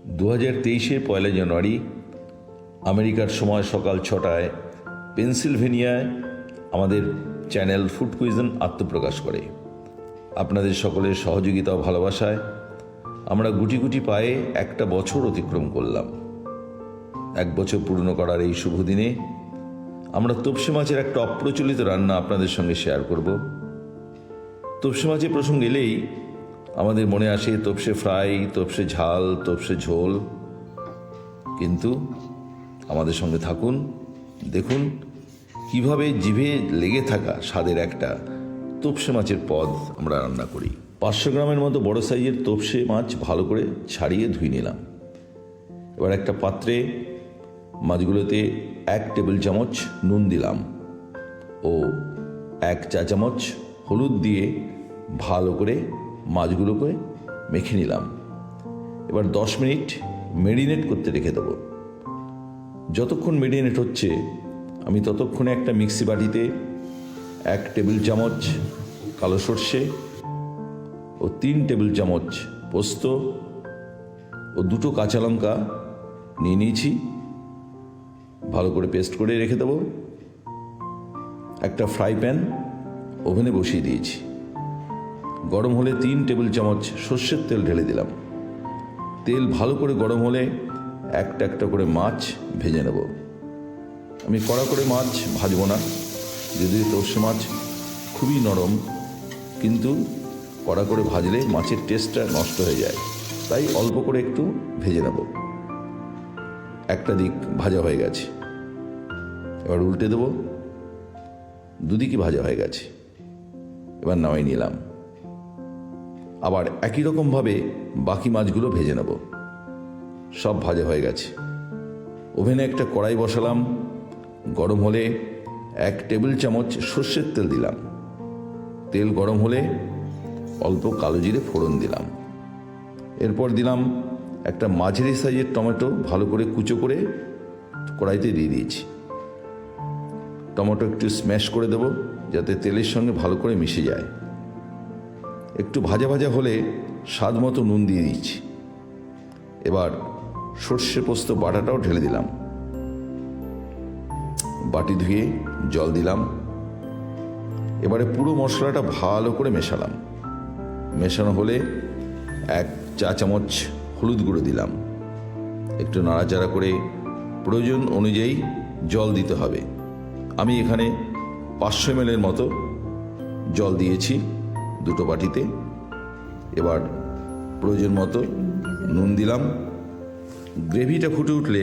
2023 পয়লা জানুয়ারি আমেরিকার সময় সকাল 6টায় পেনসিলভেনিয়ায় আমাদের চ্যানেল ফুড কুইজন আত্মপ্রকাশ করে। আপনাদের সকলের সহযোগিতা ও ভালোবাসায় আমরা গুটি গুটি পায়ে একটা বছর অতিক্রম করলাম। 1 বছর পূর্ণ করার এই শুভ দিনে আমরা তোপসে মাছের একটা অপ্রচলিত রান্না আপনাদের সঙ্গে শেয়ার করব। তোপসে মাছের প্রসঙ্গ এলেই আমাদের মনে আসে তোপসে ফ্রাই, তোপসে ঝাল, তোপসে ঝোল। কিন্তু আমাদের সঙ্গে থাকুন, দেখুন কিভাবে জিভে লেগে থাকা স্বাদের একটা তোপসে মাছের পদ আমরা রান্না করি। 500 গ্রামের মতো বড় সাইজের তোপসে মাছ ভালো করে ছাড়িয়ে ধুয়ে নিলাম। এবার একটা পাত্রে মাছগুলোতে 1 টেবিল চামচ নুন দিলাম ও 1 চা চামচ হলুদ দিয়ে ভালো করে মাছগুলোকে মেখে নিলাম। এবার 10 মিনিট মেরিনেট করতে রেখে দেবো। যতক্ষণ মেরিনেট হচ্ছে আমি ততক্ষণে একটা মিক্সি বাটিতে 1 টেবিল চামচ কালো সর্ষে ও 3 টেবিল চামচ পোস্ত ও 2টো কাঁচা লঙ্কা নিয়ে নিয়েছি, ভালো করে পেস্ট করে রেখে দেবো। একটা ফ্রাই প্যান ওভেনে বসিয়ে দিয়েছি। গরম হলে 3 টেবিল চামচ সর্ষের তেল ঢেলে দিলাম। তেল ভালো করে গরম হলে একটা একটা করে মাছ ভেজে নেব। আমি কড়া করে মাছ ভাজবো না, যদিও তোপসে মাছ খুবই নরম, কিন্তু কড়া করে ভাজলে মাছের টেস্টটা নষ্ট হয়ে যায়, তাই অল্প করে একটু ভেজে নেব। একটা দিক ভাজা হয়ে গেছে, এবার উল্টে দেবো। দুদিকে ভাজা হয়ে গেছে, এবার নামিয়ে নিলাম। আবার একই রকমভাবে বাকি মাছগুলো ভেজে নেব। সব ভাজা হয়ে গেছে। ওভেনে একটা কড়াই বসালাম। গরম হলে 1 টেবিল চামচ সর্ষের তেল দিলাম। তেল গরম হলে অল্প কালো জিরে ফোড়ন দিলাম। এরপর দিলাম একটা মাঝারি সাইজের টমেটো, ভালো করে কুচো করে কড়াইতে দিয়ে দিয়েছি। টমেটো একটু স্ম্যাশ করে দেবো যাতে তেলের সঙ্গে ভালো করে মিশে যায়। একটু ভাজা ভাজা হলে স্বাদ মতো নুন দিয়ে দিচ্ছি। এবার সর্ষে পোস্ত বাটাটাও ঢেলে দিলাম। বাটি ধুয়ে জল দিলাম। এবারে পুরো মশলাটা ভালো করে মেশালাম। মেশানো হলে 1 চা চামচ হলুদ গুঁড়ো দিলাম। একটু নাড়াচাড়া করে প্রয়োজন অনুযায়ী জল দিতে হবে। আমি এখানে 500 ml মতো জল দিয়েছি 2টো বাটিতে। এবার প্রয়োজন মতো নুন দিলাম। গ্রেভিটা ফুটে উঠলে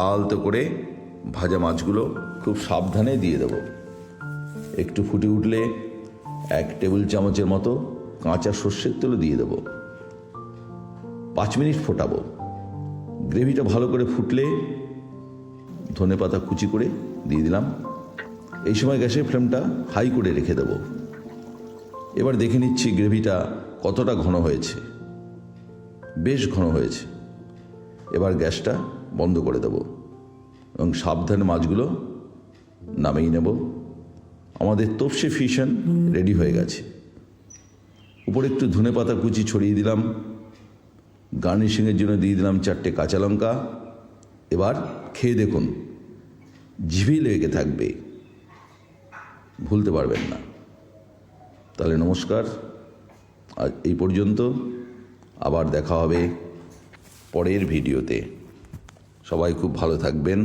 আলতো করে ভাজা মাছগুলো খুব সাবধানে দিয়ে দেব। একটু ফুটে উঠলে 1 টেবিল চামচের মতো কাঁচা সর্ষের তেলও দিয়ে দেব। 5 মিনিট ফোটাবো। গ্রেভিটা ভালো করে ফুটলে ধনেপাতা কুচি করে দিয়ে দিলাম। এই সময় গ্যাসের ফ্লেমটা হাই করে রেখে দেব। এবার দেখে নিচ্ছি গ্রেভিটা কতটা ঘন হয়েছে। বেশ ঘন হয়েছে। এবার গ্যাসটা বন্ধ করে দেব এবং সাবধানে মাছগুলো নামিয়ে নেব। আমাদের তোপসে ফিশন রেডি হয়ে গেছে। উপরে একটু ধনেপাতা কুচি ছড়িয়ে দিলাম। গার্নিশিংয়ের জন্য দিয়ে দিলাম 4টে কাঁচা লঙ্কা। এবার খেয়ে দেখুন, জিভে লেগে থাকবে, ভুলতে পারবেন না। তাহলে নমস্কার, আজ এই পর্যন্ত। আবার দেখা হবে পরের ভিডিওতে। সবাই খুব ভালো থাকবেন।